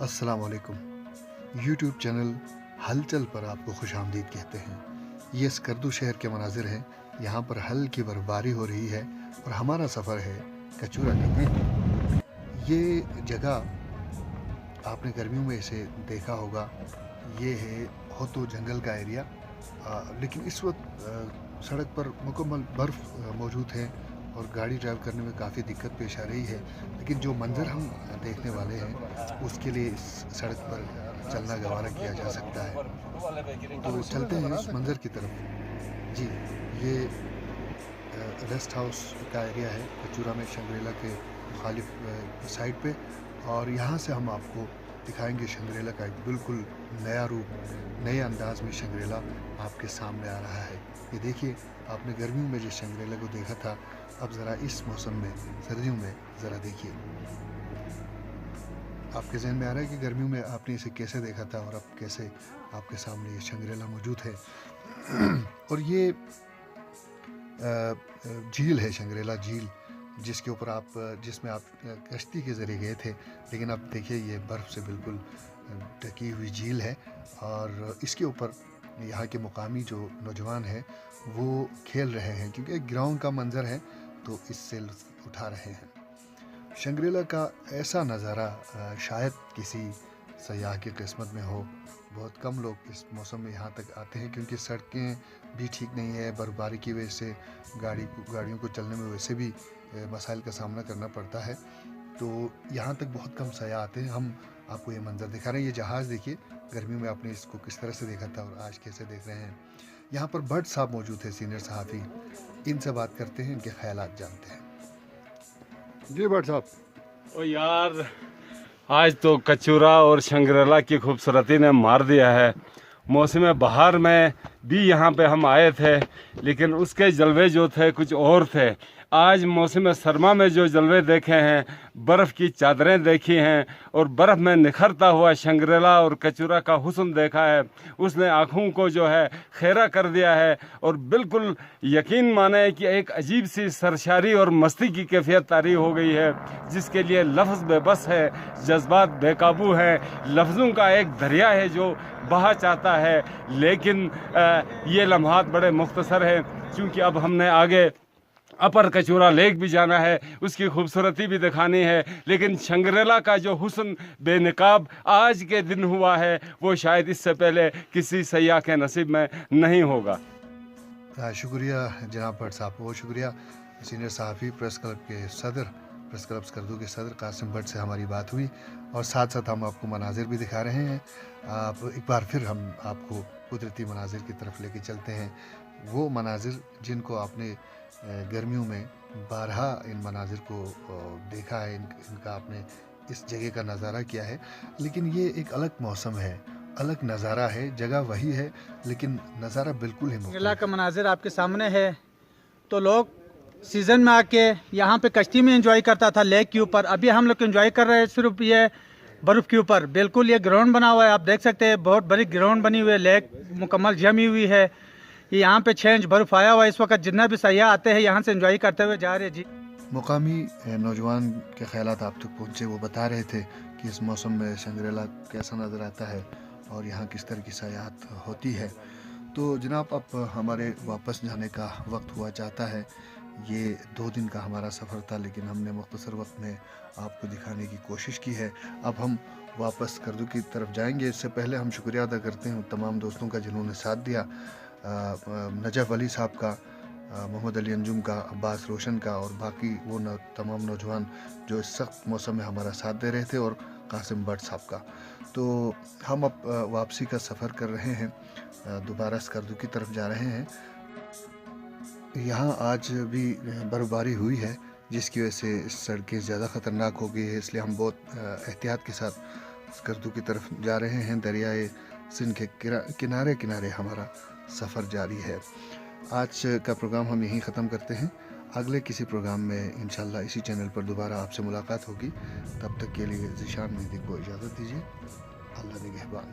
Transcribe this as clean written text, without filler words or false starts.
अस्सलाम वालेकुम। YouTube channel हलचल पर आपको खुशामदीद कहते हैं। ये स्कर्दू शहर के मनाजिर हैं। यहाँ पर हल्की बर्फबारी हो रही है और हमारा सफ़र है कचूरा का। ये जगह आपने गर्मियों में इसे देखा होगा। ये है होतो जंगल का एरिया, लेकिन इस वक्त सड़क पर मुकम्मल बर्फ़ मौजूद है और गाड़ी ड्राइव करने में काफ़ी दिक्कत पेश आ रही है। लेकिन जो मंज़र हम देखने वाले हैं उसके लिए इस सड़क पर चलना गवारा किया जा सकता है। तो चलते हैं इस मंज़र की तरफ। जी, ये रेस्ट हाउस का एरिया है कचूरा में, शंग्रीला के मुखालिफ साइड पे। और यहाँ से हम आपको दिखाएंगे शंग्रीला का एक बिल्कुल नया रूप, नए अंदाज में शंग्रीला आपके सामने आ रहा है। ये देखिए, आपने गर्मियों में जिस शंग्रीला को देखा था, अब ज़रा इस मौसम में, सर्दियों में ज़रा देखिए। आपके जहन में आ रहा है कि गर्मियों में आपने इसे कैसे देखा था और अब कैसे आपके सामने ये शंग्रीला मौजूद है। और ये झील है, शंग्रीला झील, जिसके ऊपर जिसमें आप कश्ती के ज़रिए गए थे। लेकिन अब देखिए, ये बर्फ़ से बिल्कुल ढकी हुई झील है और इसके ऊपर यहाँ के मुकामी जो नौजवान हैं वो खेल रहे हैं, क्योंकि एक ग्राउंड का मंज़र है तो इससे लुत्फ़ उठा रहे हैं। शंग्रीला का ऐसा नज़ारा शायद किसी सयाह की किस्मत में हो। बहुत कम लोग इस मौसम में यहाँ तक आते हैं, क्योंकि सड़कें भी ठीक नहीं है। बर्फ़बारी की वजह से गाड़ियों को चलने में वैसे भी मसाइल का सामना करना पड़ता है। तो यहाँ तक बहुत कम सयाह आते हैं। हम आपको ये मंज़र दिखा रहे हैं। ये जहाज़ देखिए, गर्मियों में आपने इसको किस तरह से देखा था और आज कैसे देख रहे हैं। यहाँ पर भट्ट साहब मौजूद है, सीनियर सहाफ़ी। इनसे बात करते हैं, इनके ख्यालात जानते हैं। जी भट्ट साहब। ओ यार, आज तो कचूरा और शंग्रीला की खूबसूरती ने मार दिया है। मौसम बहार में भी यहाँ पे हम आए थे, लेकिन उसके जलवे जो थे कुछ और थे। आज मौसम सरमा में जो जलवे देखे हैं, बर्फ़ की चादरें देखी हैं और बर्फ़ में निखरता हुआ शंग्रीला और कचूरा का हुस्न देखा है, उसने आँखों को जो है खेरा कर दिया है। और बिल्कुल यकीन माने कि एक अजीब सी सरशारी और मस्ती की कैफियत तारी हो गई है, जिसके लिए लफ्ज़ बेबस है, जज्बात बेकाबू हैं। लफ्ज़ों का एक दरिया है जो बहा चाहता है। लेकिन ये लम्हात बड़े मुख्तसर हैं, क्योंकि अब हमने आगे अपर कचूरा लेक भी जाना है, उसकी खूबसूरती भी दिखानी है। लेकिन शंग्रीला का जो हुस्न बेनकाब आज के दिन हुआ है, वो शायद इससे पहले किसी सयाह के नसीब में नहीं होगा। शुक्रिया जनाब भट्ट साहब, बहुत शुक्रिया। सीनियर सहाफ़ी प्रेस क्लब के सदर, प्रेस क्लब स्कर्दू के सदर कासिम भट्ट से हमारी बात हुई और साथ साथ हम आपको मनाजिर भी दिखा रहे हैं। आप एक बार फिर हम आपको कुदरती मनाजिर की तरफ लेके चलते हैं। वो मनाजिर जिनको आपने गर्मियों में बारहा इन मनाजिर को देखा है, इनका आपने इस जगह का नज़ारा किया है। लेकिन ये एक अलग मौसम है, अलग नज़ारा है। जगह वही है लेकिन नज़ारा बिल्कुल ही मुख्तलिफ। शंग्रीला का मनाजिर आपके सामने है। तो लोग सीज़न में आके यहाँ पे कश्ती में एंजॉय करता था लेक के ऊपर। अभी हम लोग एंजॉय कर रहे हैं सिर्फ ये बर्फ़ के ऊपर। बिल्कुल ये ग्राउंड बना हुआ है, आप देख सकते हैं, बहुत बड़ी ग्राउंड बनी हुई है। लेक मुकम्मल जमी हुई है। ये यहाँ पे 6 इंच बर्फ़ आया हुआ है। इस वक्त जितना भी सयाह आते हैं यहाँ से एंजॉय करते हुए जा रहे हैं। जी, मुकामी नौजवान के ख्यालात आप तक पहुँचे। वो बता रहे थे कि इस मौसम में शंग्रीला कैसा नज़र आता है और यहाँ किस तरह की सयाहत होती है। तो जनाब, अब हमारे वापस जाने का वक्त हुआ चाहता है। ये 2 दिन का हमारा सफ़र था, लेकिन हमने मुख्तसर वक्त में आपको दिखाने की कोशिश की है। अब हम वापस स्कर्दू की तरफ जाएंगे। इससे पहले हम शुक्रिया अदा करते हैं तमाम दोस्तों का जिन्होंने साथ दिया। नजफ़ अली साहब का, मोहम्मद अली अंजुम का, अब्बास रोशन का और बाकी वो तमाम नौजवान जो इस सख्त मौसम में हमारा साथ दे रहे थे, और कासिम भट्ट साहब का। तो हम अब वापसी का सफ़र कर रहे हैं, दोबारा स्कर्दू की तरफ जा रहे हैं। यहाँ आज भी बर्फ़बारी हुई है, जिसकी वजह से सड़कें ज़्यादा ख़तरनाक हो गई है। इसलिए हम बहुत एहतियात के साथ स्कर्दू की तरफ जा रहे हैं। दरियाए सिंध के किनारे किनारे हमारा सफ़र जारी है। आज का प्रोग्राम हम यहीं ख़त्म करते हैं। अगले किसी प्रोग्राम में इंशाल्लाह इसी चैनल पर दोबारा आपसे मुलाकात होगी। तब तक के लिए ज़ीशान मेहदी को इजाज़त दीजिए। अल्लाह निगहबान।